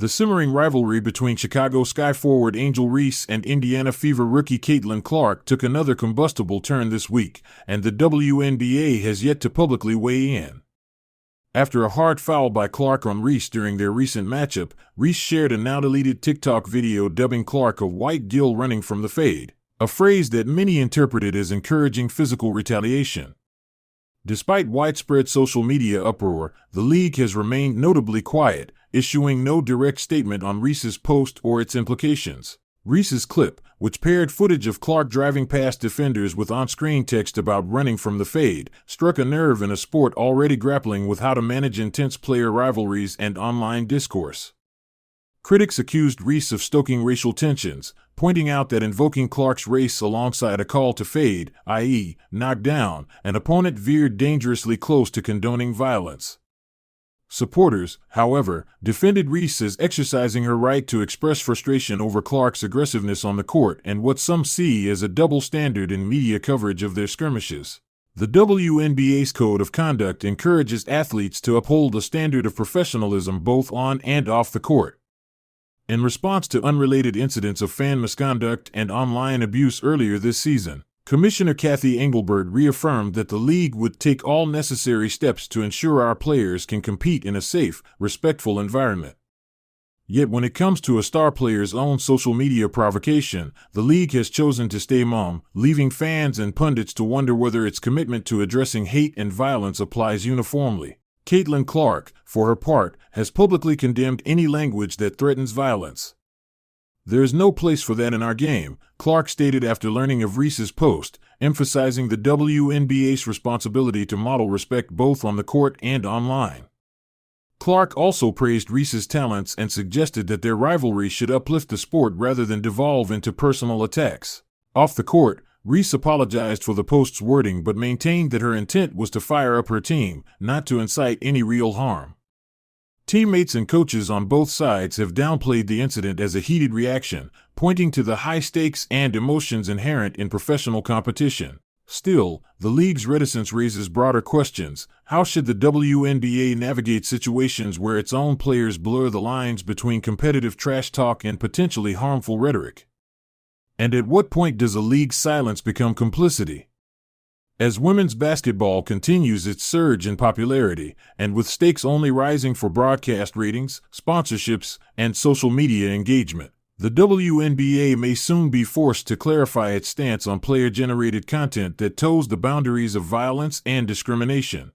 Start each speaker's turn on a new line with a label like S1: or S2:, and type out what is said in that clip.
S1: The simmering rivalry between Chicago Sky forward Angel Reese and Indiana Fever rookie Caitlin Clark took another combustible turn this week, and the WNBA has yet to publicly weigh in. After a hard foul by Clark on Reese during their recent matchup, Reese shared a now-deleted TikTok video dubbing Clark a white gill running from the fade, a phrase that many interpreted as encouraging physical retaliation. Despite widespread social media uproar, the league has remained notably quiet, issuing no direct statement on Reese's post or its implications. Reese's clip, which paired footage of Clark driving past defenders with on-screen text about running from the fade, struck a nerve in a sport already grappling with how to manage intense player rivalries and online discourse. Critics accused Reese of stoking racial tensions, pointing out that invoking Clark's race alongside a call to fade, i.e., knock down, an opponent veered dangerously close to condoning violence. Supporters, however, defended Reese as exercising her right to express frustration over Clark's aggressiveness on the court and what some see as a double standard in media coverage of their skirmishes. The WNBA's code of conduct encourages athletes to uphold a standard of professionalism both on and off the court. In response to unrelated incidents of fan misconduct and online abuse earlier this season, Commissioner Kathy Engelbert reaffirmed that the league would take all necessary steps to ensure our players can compete in a safe, respectful environment. Yet when it comes to a star player's own social media provocation, the league has chosen to stay mum, leaving fans and pundits to wonder whether its commitment to addressing hate and violence applies uniformly. Caitlin Clark, for her part, has publicly condemned any language that threatens violence. "There is no place for that in our game," Clark stated after learning of Reese's post, emphasizing the WNBA's responsibility to model respect both on the court and online. Clark also praised Reese's talents and suggested that their rivalry should uplift the sport rather than devolve into personal attacks. Off the court, Reese apologized for the post's wording but maintained that her intent was to fire up her team, not to incite any real harm. Teammates and coaches on both sides have downplayed the incident as a heated reaction, pointing to the high stakes and emotions inherent in professional competition. Still, the league's reticence raises broader questions. How should the WNBA navigate situations where its own players blur the lines between competitive trash talk and potentially harmful rhetoric? And at what point does a league's silence become complicity? As women's basketball continues its surge in popularity, and with stakes only rising for broadcast ratings, sponsorships, and social media engagement, the WNBA may soon be forced to clarify its stance on player-generated content that toes the boundaries of violence and discrimination.